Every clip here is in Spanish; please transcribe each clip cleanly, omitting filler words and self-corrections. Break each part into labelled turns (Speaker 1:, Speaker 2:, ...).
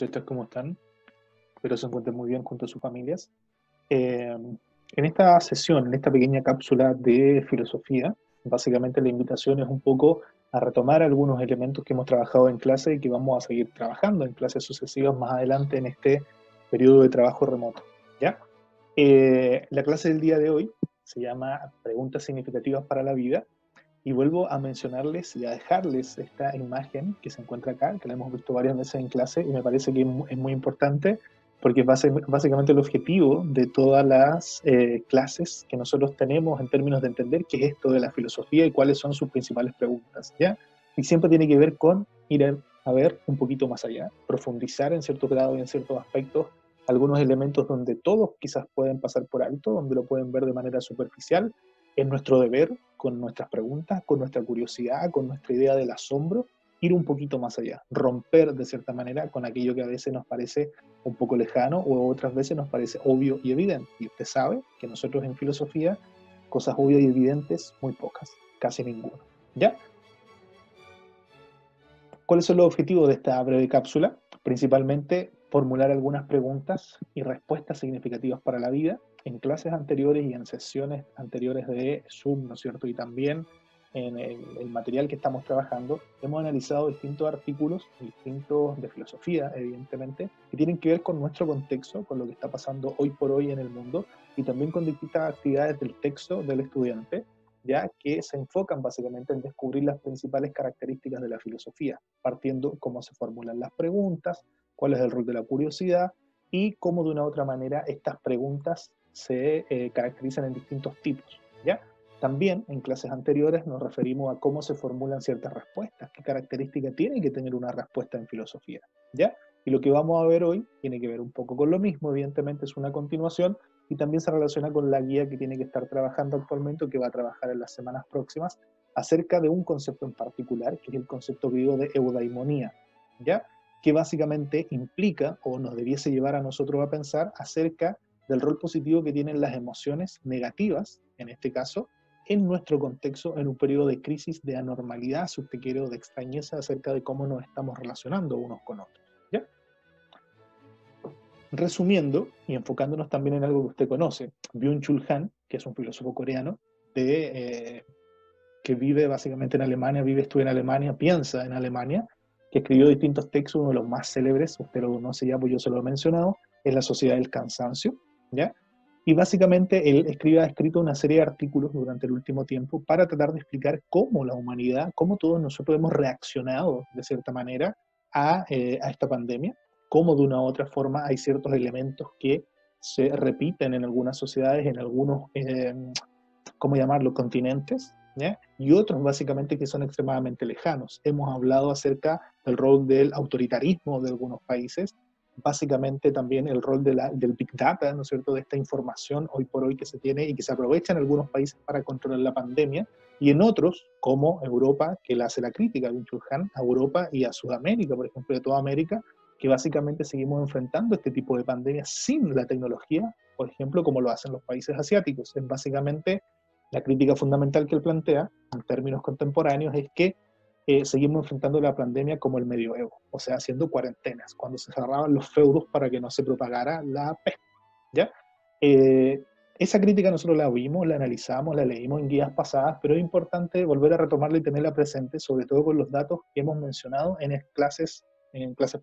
Speaker 1: Muchachos, ¿cómo están? Espero se encuentren muy bien junto a sus familias. En esta sesión, en esta pequeña cápsula de filosofía, básicamente la invitación es un poco a retomar algunos elementos que hemos trabajado en clase y que vamos a seguir trabajando en clases sucesivas más adelante en este periodo de trabajo remoto. ¿Ya? La clase del día de hoy se llama Preguntas significativas para la vida. Y vuelvo a mencionarles y a dejarles esta imagen que se encuentra acá, que la hemos visto varias veces en clase y me parece que es muy importante porque es básicamente el objetivo de todas las clases que nosotros tenemos en términos de entender qué es esto de la filosofía y cuáles son sus principales preguntas, ¿ya? Y siempre tiene que ver con ir a ver un poquito más allá, profundizar en cierto grado y en ciertos aspectos algunos elementos donde todos quizás pueden pasar por alto, donde lo pueden ver de manera superficial. Es nuestro deber, con nuestras preguntas, con nuestra curiosidad, con nuestra idea del asombro, ir un poquito más allá, romper de cierta manera con aquello que a veces nos parece un poco lejano o otras veces nos parece obvio y evidente. Y usted sabe que nosotros en filosofía, cosas obvias y evidentes, muy pocas, casi ninguna. ¿Ya? ¿Cuáles son los objetivos de esta breve cápsula? Principalmente formular algunas preguntas y respuestas significativas para la vida. En clases anteriores y en sesiones anteriores de Zoom, ¿no es cierto? Y también en el material que estamos trabajando, hemos analizado distintos artículos, distintos de filosofía, evidentemente, que tienen que ver con nuestro contexto, con lo que está pasando hoy por hoy en el mundo, y también con distintas actividades del texto del estudiante, ya que se enfocan básicamente en descubrir las principales características de la filosofía, partiendo cómo se formulan las preguntas, cuál es el rol de la curiosidad y cómo de una u otra manera estas preguntas se caracterizan en distintos tipos, ¿ya? También en clases anteriores nos referimos a cómo se formulan ciertas respuestas, qué característica tiene que tener una respuesta en filosofía, ¿ya? Y lo que vamos a ver hoy tiene que ver un poco con lo mismo, evidentemente es una continuación, y también se relaciona con la guía que tiene que estar trabajando actualmente o que va a trabajar en las semanas próximas acerca de un concepto en particular, que es el concepto griego de eudaimonía, ¿ya? Que básicamente implica o nos debiese llevar a nosotros a pensar acerca del rol positivo que tienen las emociones negativas, en este caso, en nuestro contexto, en un periodo de crisis, de anormalidad, si usted quiere, o de extrañeza acerca de cómo nos estamos relacionando unos con otros, ¿ya? Resumiendo y enfocándonos también en algo que usted conoce, Byung-Chul Han, que es un filósofo coreano que vive básicamente en Alemania, vive, estudia en Alemania, piensa en Alemania, que escribió distintos textos, uno de los más célebres, usted lo conoce ya, pues yo se lo he mencionado, es La Sociedad del Cansancio, ¿ya? Y básicamente él ha escrito una serie de artículos durante el último tiempo para tratar de explicar cómo la humanidad, cómo todos nosotros hemos reaccionado de cierta manera a esta pandemia, cómo de una u otra forma hay ciertos elementos que se repiten en algunas sociedades, en algunos, ¿cómo llamarlo?, continentes, ¿ya? Y otros básicamente que son extremadamente lejanos. Hemos hablado acerca del rol del autoritarismo de algunos países, básicamente también el rol del Big Data, ¿no es cierto?, de esta información hoy por hoy que se tiene y que se aprovecha en algunos países para controlar la pandemia, y en otros, como Europa, que le hace la crítica a Europa y a Sudamérica, por ejemplo, de toda América, que básicamente seguimos enfrentando este tipo de pandemias sin la tecnología, por ejemplo, como lo hacen los países asiáticos. Es básicamente la crítica fundamental que él plantea, en términos contemporáneos, es que seguimos enfrentando la pandemia como el medioevo, o sea, haciendo cuarentenas, cuando se cerraban los feudos para que no se propagara la peste, ¿ya? Eh, esa crítica nosotros la vimos, la analizamos, la leímos en guías pasadas, pero es importante volver a retomarla y tenerla presente, sobre todo con los datos que hemos mencionado en clases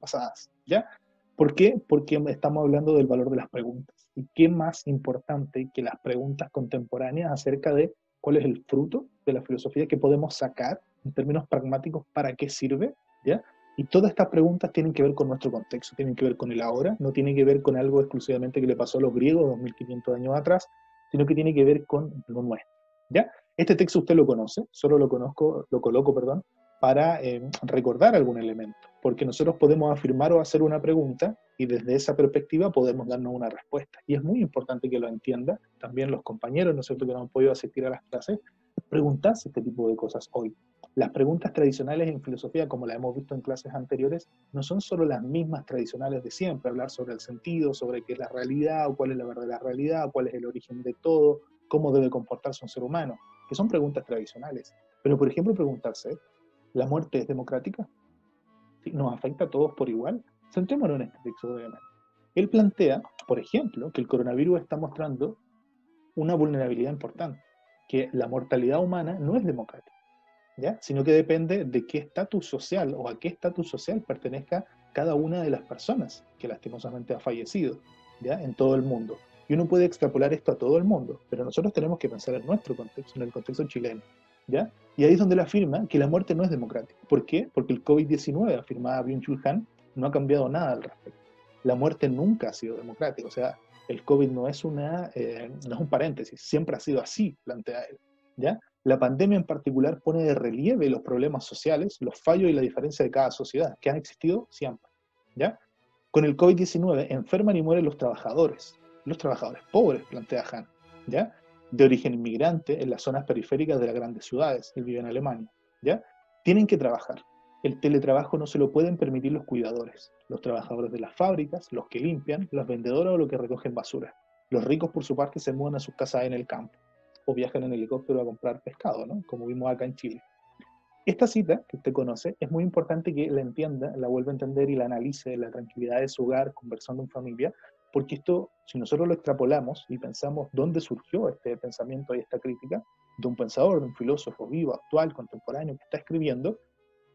Speaker 1: pasadas, ¿ya? ¿Por qué? Porque estamos hablando del valor de las preguntas. ¿Y qué más importante que las preguntas contemporáneas acerca de cuál es el fruto de la filosofía que podemos sacar en términos pragmáticos, para qué sirve? ¿Ya? Y todas estas preguntas tienen que ver con nuestro contexto, tienen que ver con el ahora, no tienen que ver con algo exclusivamente que le pasó a los griegos 2500 años atrás, sino que tiene que ver con lo nuestro, ¿ya? Este texto usted lo conoce, solo lo coloco, perdón, para recordar algún elemento, porque nosotros podemos afirmar o hacer una pregunta y desde esa perspectiva podemos darnos una respuesta. Y es muy importante que lo entienda, también los compañeros, ¿no es cierto?, que no han podido asistir a las clases, preguntarse este tipo de cosas hoy. Las preguntas tradicionales en filosofía, como la hemos visto en clases anteriores, no son solo las mismas tradicionales de siempre, hablar sobre el sentido, sobre qué es la realidad, o cuál es la verdadera realidad, cuál es el origen de todo, cómo debe comportarse un ser humano, que son preguntas tradicionales. Pero, por ejemplo, preguntarse, ¿la muerte es democrática? ¿Nos afecta a todos por igual? Centrémonos en este texto brevemente. Él plantea, por ejemplo, que el coronavirus está mostrando una vulnerabilidad importante, que la mortalidad humana no es democrática, ¿ya? Sino que depende de qué estatus social o a qué estatus social pertenezca cada una de las personas que lastimosamente ha fallecido, ¿ya? En todo el mundo. Y uno puede extrapolar esto a todo el mundo, pero nosotros tenemos que pensar en nuestro contexto, en el contexto chileno, ¿ya? Y ahí es donde él afirma que la muerte no es democrática. ¿Por qué? Porque el COVID-19, afirmaba Byung-Chul Han, no ha cambiado nada al respecto. La muerte nunca ha sido democrática, o sea, el COVID no es un paréntesis, siempre ha sido así, plantea él, ¿ya? La pandemia en particular pone de relieve los problemas sociales, los fallos y la diferencia de cada sociedad, que han existido siempre, ¿ya? Con el COVID-19 enferman y mueren los trabajadores pobres, plantea Han, ¿ya? De origen inmigrante en las zonas periféricas de las grandes ciudades, él vive en Alemania, ¿ya? Tienen que trabajar. El teletrabajo no se lo pueden permitir los cuidadores, los trabajadores de las fábricas, los que limpian, los vendedores o los que recogen basura. Los ricos, por su parte, se mudan a sus casas en el campo o viajan en helicóptero a comprar pescado, ¿no? Como vimos acá en Chile. Esta cita, que usted conoce, es muy importante que la entienda, la vuelva a entender y la analice en la tranquilidad de su hogar, conversando en familia, porque esto, si nosotros lo extrapolamos y pensamos dónde surgió este pensamiento y esta crítica, de un pensador, de un filósofo vivo, actual, contemporáneo, que está escribiendo,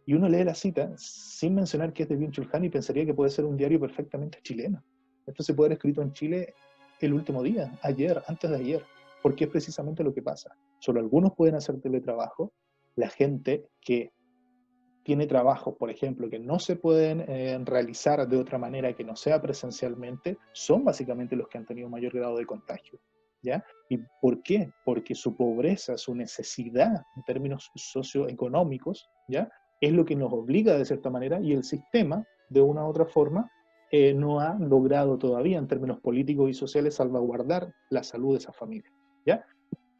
Speaker 1: y uno lee la cita sin mencionar que es de Byung-Chul Han y pensaría que puede ser un diario perfectamente chileno. Esto se puede haber escrito en Chile el último día, ayer, antes de ayer, porque es precisamente lo que pasa. Solo algunos pueden hacer teletrabajo, la gente que tiene trabajos, por ejemplo, que no se pueden realizar de otra manera que no sea presencialmente, son básicamente los que han tenido mayor grado de contagio, ¿ya? ¿Y por qué? Porque su pobreza, su necesidad en términos socioeconómicos, ¿ya? Es lo que nos obliga de cierta manera y el sistema, de una u otra forma, no ha logrado todavía en términos políticos y sociales salvaguardar la salud de esa familia, ¿ya?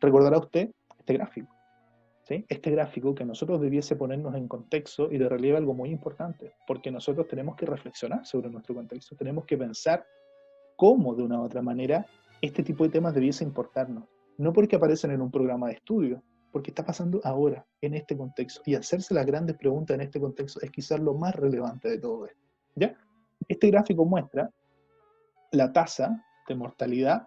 Speaker 1: Recordará usted este gráfico. ¿Sí? Este gráfico que nosotros debiese ponernos en contexto y de relieve algo muy importante, porque nosotros tenemos que reflexionar sobre nuestro contexto, tenemos que pensar cómo de una u otra manera este tipo de temas debiese importarnos, no porque aparecen en un programa de estudio, porque está pasando ahora, en este contexto, y hacerse las grandes preguntas en este contexto es quizás lo más relevante de todo esto, ¿ya? Este gráfico muestra la tasa de mortalidad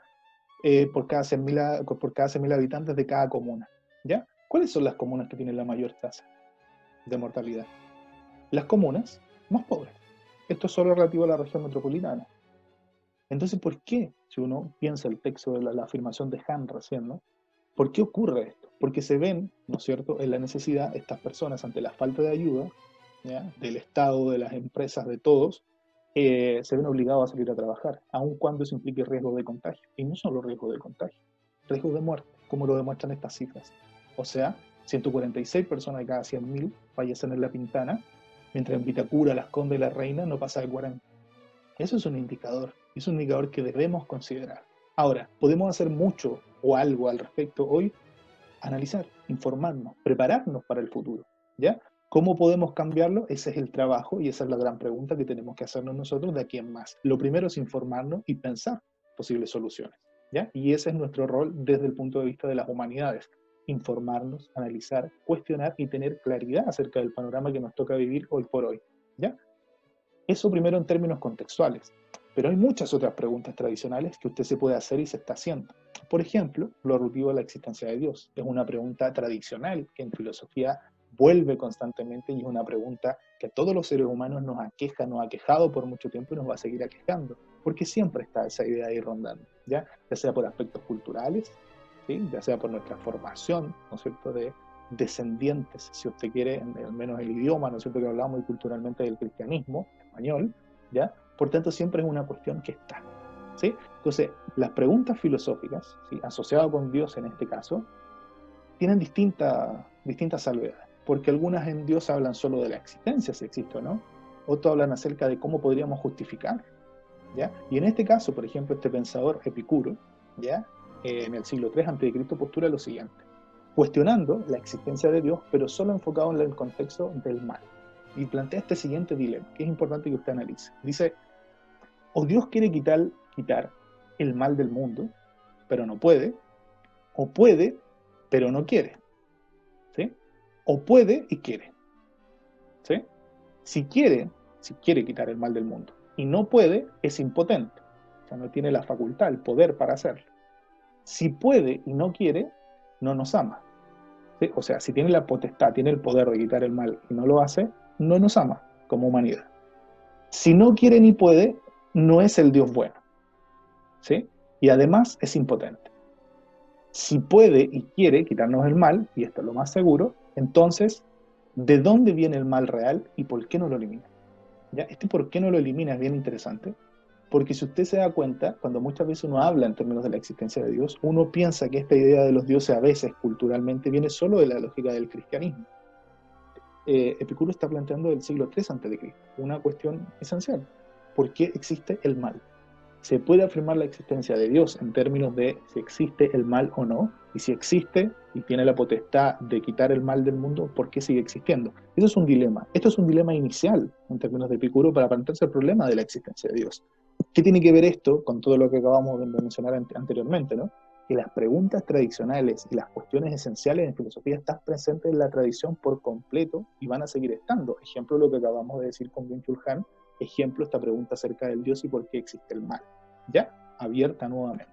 Speaker 1: por cada 100.000 habitantes de cada comuna, ¿ya? ¿Cuáles son las comunas que tienen la mayor tasa de mortalidad? Las comunas más pobres. Esto es solo relativo a la región metropolitana. Entonces, ¿por qué? Si uno piensa el texto de la afirmación de Han recién, ¿no? ¿Por qué ocurre esto? Porque se ven, ¿no es cierto?, en la necesidad, estas personas ante la falta de ayuda, ¿ya?, del Estado, de las empresas, de todos, se ven obligados a salir a trabajar, aun cuando eso implique riesgo de contagio. Y no solo riesgo de contagio, riesgo de muerte, como lo demuestran estas cifras. O sea, 146 personas de cada 100.000 fallecen en La Pintana, mientras en Vitacura, Las Condes y La Reina no pasa de 40. Eso es un indicador que debemos considerar. Ahora, podemos hacer mucho o algo al respecto hoy, analizar, informarnos, prepararnos para el futuro, ¿ya? ¿Cómo podemos cambiarlo? Ese es el trabajo y esa es la gran pregunta que tenemos que hacernos nosotros de aquí en más. Lo primero es informarnos y pensar posibles soluciones, ¿ya? Y ese es nuestro rol desde el punto de vista de las humanidades. Informarnos, analizar, cuestionar y tener claridad acerca del panorama que nos toca vivir hoy por hoy, ¿ya? Eso primero en términos contextuales. Pero hay muchas otras preguntas tradicionales que usted se puede hacer y se está haciendo. Por ejemplo, lo relativo a la existencia de Dios. Es una pregunta tradicional que en filosofía vuelve constantemente y es una pregunta que a todos los seres humanos nos aqueja, nos ha aquejado por mucho tiempo y nos va a seguir aquejando. Porque siempre está esa idea ahí rondando, ya sea por aspectos culturales, ¿sí?, ya sea por nuestra formación, ¿no es cierto?, de descendientes, si usted quiere, al menos el idioma, ¿no es cierto?, que hablamos muy culturalmente del cristianismo español, ¿ya? Por tanto, siempre es una cuestión que está, ¿sí? Entonces, las preguntas filosóficas, ¿sí?, asociadas con Dios en este caso, tienen distintas salvedades, porque algunas en Dios hablan solo de la existencia, si existe o no, otros hablan acerca de cómo podríamos justificar, ¿ya? Y en este caso, por ejemplo, este pensador Epicuro, ¿ya?, en el siglo III a.C. postula lo siguiente: cuestionando la existencia de Dios, pero solo enfocado en el contexto del mal. Y plantea este siguiente dilema, que es importante que usted analice. Dice, o Dios quiere quitar el mal del mundo, pero no puede, o puede, pero no quiere, ¿sí? O puede y quiere, ¿sí? Si quiere quitar el mal del mundo, y no puede, es impotente. O sea, no tiene la facultad, el poder para hacerlo. Si puede y no quiere, no nos ama. ¿Sí? O sea, si tiene la potestad, tiene el poder de quitar el mal y no lo hace, no nos ama como humanidad. Si no quiere ni puede, no es el Dios bueno. ¿Sí? Y además es impotente. Si puede y quiere quitarnos el mal, y esto es lo más seguro, entonces, ¿de dónde viene el mal real y por qué no lo elimina? ¿Ya? Este por qué no lo elimina es bien interesante, porque si usted se da cuenta, cuando muchas veces uno habla en términos de la existencia de Dios, uno piensa que esta idea de los dioses a veces culturalmente viene solo de la lógica del cristianismo. Epicuro está planteando del siglo III a.C. una cuestión esencial. ¿Por qué existe el mal? Se puede afirmar la existencia de Dios en términos de si existe el mal o no, y si existe y tiene la potestad de quitar el mal del mundo, ¿por qué sigue existiendo? Eso es un dilema. Esto es un dilema inicial en términos de Epicuro para plantearse el problema de la existencia de Dios. ¿Qué tiene que ver esto con todo lo que acabamos de mencionar anteriormente, ¿no? Que las preguntas tradicionales y las cuestiones esenciales en filosofía están presentes en la tradición por completo y van a seguir estando. Ejemplo, lo que acabamos de decir con Byung-Chul Han, ejemplo, esta pregunta acerca del Dios y por qué existe el mal. ¿Ya? Abierta nuevamente.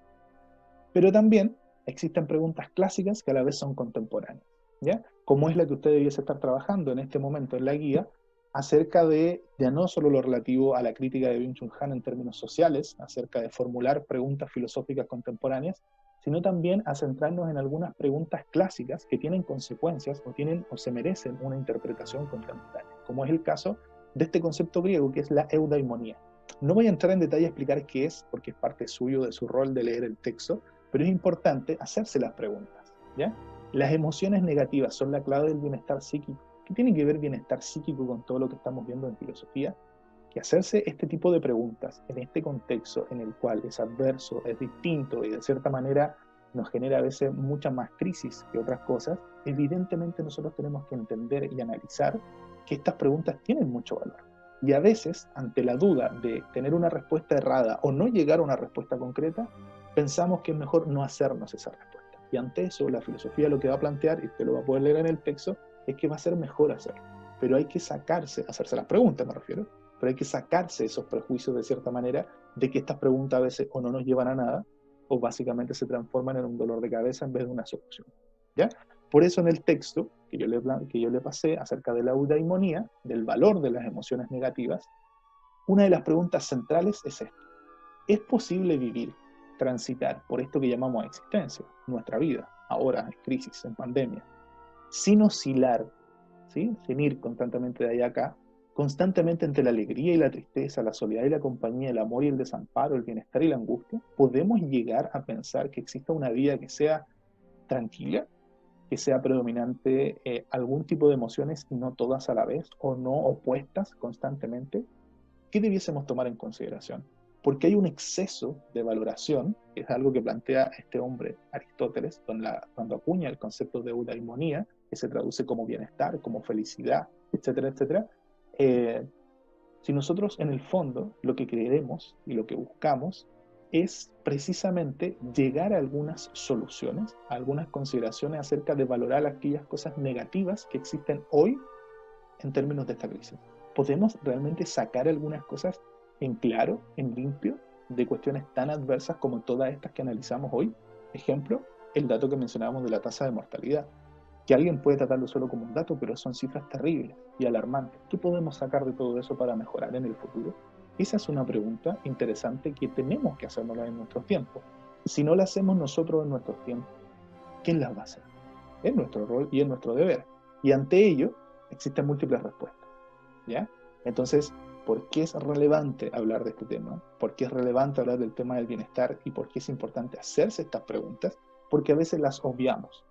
Speaker 1: Pero también existen preguntas clásicas que a la vez son contemporáneas, ¿ya? Como es la que usted debiese estar trabajando en este momento en la guía, acerca de ya no solo lo relativo a la crítica de Byung-Chul Han en términos sociales, acerca de formular preguntas filosóficas contemporáneas, sino también a centrarnos en algunas preguntas clásicas que tienen consecuencias o se merecen una interpretación contemporánea, como es el caso de este concepto griego que es la eudaimonía. No voy a entrar en detalle a explicar qué es, porque es parte suyo de su rol de leer el texto, pero es importante hacerse las preguntas, ¿ya? Las emociones negativas son la clave del bienestar psíquico. ¿Qué tiene que ver bienestar psíquico con todo lo que estamos viendo en filosofía? Que hacerse este tipo de preguntas en este contexto en el cual es adverso, es distinto y de cierta manera nos genera a veces mucha más crisis que otras cosas, evidentemente nosotros tenemos que entender y analizar que estas preguntas tienen mucho valor. Y a veces, ante la duda de tener una respuesta errada o no llegar a una respuesta concreta, pensamos que es mejor no hacernos esa respuesta. Y ante eso, la filosofía lo que va a plantear, y usted lo va a poder leer en el texto, es que va a ser mejor hacerlo. Pero hay que hacerse las preguntas, me refiero, pero hay que sacarse esos prejuicios de cierta manera de que estas preguntas a veces o no nos llevan a nada, o básicamente se transforman en un dolor de cabeza en vez de una solución. ¿Ya? Por eso en el texto que yo le pasé acerca de la eudaimonía, del valor de las emociones negativas, una de las preguntas centrales es esta. ¿Es posible vivir, transitar por esto que llamamos existencia, nuestra vida, ahora en crisis, en pandemia, sin oscilar, ¿sí? Sin ir constantemente de allá a acá, constantemente entre la alegría y la tristeza, la soledad y la compañía, el amor y el desamparo, el bienestar y la angustia? ¿Podemos llegar a pensar que exista una vida que sea tranquila, que sea predominante algún tipo de emociones y no todas a la vez, o no opuestas constantemente? ¿Qué debiésemos tomar en consideración? Porque hay un exceso de valoración, que es algo que plantea este hombre Aristóteles cuando acuña el concepto de eudaimonía, que se traduce como bienestar, como felicidad, etcétera, etcétera. Si nosotros en el fondo lo que queremos y lo que buscamos es precisamente llegar a algunas soluciones, a algunas consideraciones acerca de valorar aquellas cosas negativas que existen hoy en términos de esta crisis. ¿Podemos realmente sacar algunas cosas en claro, en limpio, de cuestiones tan adversas como todas estas que analizamos hoy? Ejemplo, el dato que mencionábamos de la tasa de mortalidad, que alguien puede tratarlo solo como un dato, pero son cifras terribles y alarmantes. ¿Qué podemos sacar de todo eso para mejorar en el futuro? Esa es una pregunta interesante que tenemos que hacernos en nuestros tiempos. Si no la hacemos nosotros en nuestros tiempos, ¿quién las va a hacer? Es nuestro rol y es nuestro deber. Y ante ello existen múltiples respuestas, ¿ya? Entonces, ¿por qué es relevante hablar de este tema? ¿Por qué es relevante hablar del tema del bienestar? ¿Y por qué es importante hacerse estas preguntas? Porque a veces las obviamos.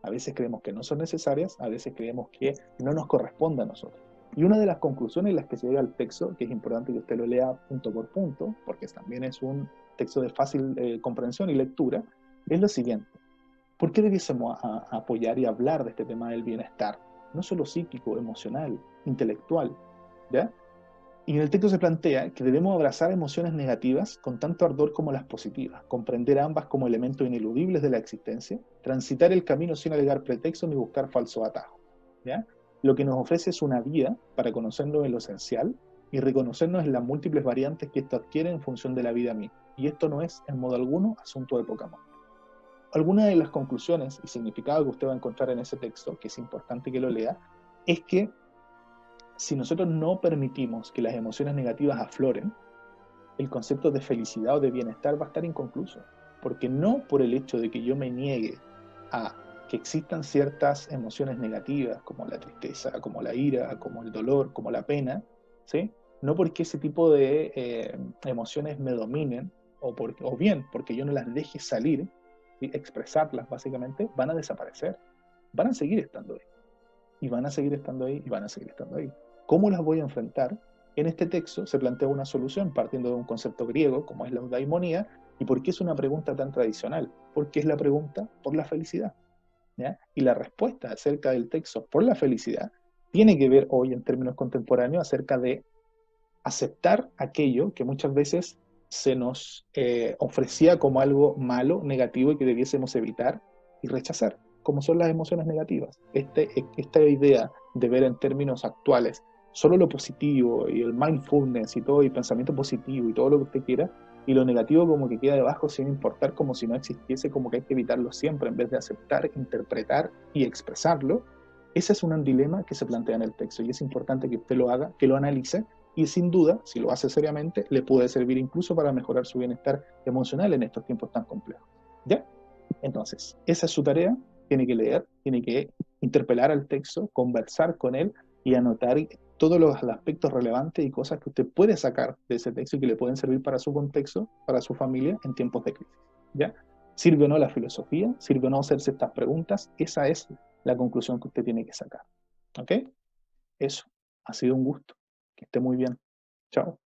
Speaker 1: A veces creemos que no son necesarias, a veces creemos que no nos corresponde a nosotros. Y una de las conclusiones en las que se llega al texto, que es importante que usted lo lea punto por punto, porque también es un texto de fácil comprensión y lectura, es lo siguiente. ¿Por qué debiésemos apoyar y hablar de este tema del bienestar? No solo psíquico, emocional, intelectual, ¿ya? Y en el texto se plantea que debemos abrazar emociones negativas con tanto ardor como las positivas, comprender ambas como elementos ineludibles de la existencia, transitar el camino sin alegar pretextos ni buscar falsos atajos, ¿ya? Lo que nos ofrece es una vía para conocernos en lo esencial, y reconocernos en las múltiples variantes que esto adquiere en función de la vida misma. Y esto no es, en modo alguno, asunto de Pokémon. Algunas de las conclusiones y significados que usted va a encontrar en ese texto, que es importante que lo lea, es que si nosotros no permitimos que las emociones negativas afloren, el concepto de felicidad o de bienestar va a estar inconcluso. Porque no por el hecho de que yo me niegue a que existan ciertas emociones negativas, como la tristeza, como la ira, como el dolor, como la pena, ¿sí? No porque ese tipo de emociones me dominen, o bien porque yo no las deje salir, ¿sí? Expresarlas básicamente, van a desaparecer. Van a seguir estando ahí. Y van a seguir estando ahí, y van a seguir estando ahí. ¿Cómo las voy a enfrentar? En este texto se plantea una solución partiendo de un concepto griego, como es la eudaimonía. ¿Y por qué es una pregunta tan tradicional? Porque es la pregunta por la felicidad, ¿ya? Y la respuesta acerca del texto por la felicidad tiene que ver hoy en términos contemporáneos acerca de aceptar aquello que muchas veces se nos ofrecía como algo malo, negativo y que debiésemos evitar y rechazar, como son las emociones negativas. Esta idea de ver en términos actuales solo lo positivo y el mindfulness y todo, y pensamiento positivo y todo lo que usted quiera, y lo negativo como que queda debajo sin importar, como si no existiese, como que hay que evitarlo siempre, en vez de aceptar, interpretar y expresarlo. Ese es un dilema que se plantea en el texto y es importante que usted lo haga, que lo analice y sin duda, si lo hace seriamente, le puede servir incluso para mejorar su bienestar emocional en estos tiempos tan complejos. ¿Ya? Entonces, esa es su tarea, tiene que leer, tiene que interpelar al texto, conversar con él y anotar todos los aspectos relevantes y cosas que usted puede sacar de ese texto y que le pueden servir para su contexto, para su familia en tiempos de crisis. ¿Ya? ¿Sirve o no la filosofía? ¿Sirve o no hacerse estas preguntas? Esa es la conclusión que usted tiene que sacar. ¿Ok? Eso. Ha sido un gusto. Que esté muy bien. Chao.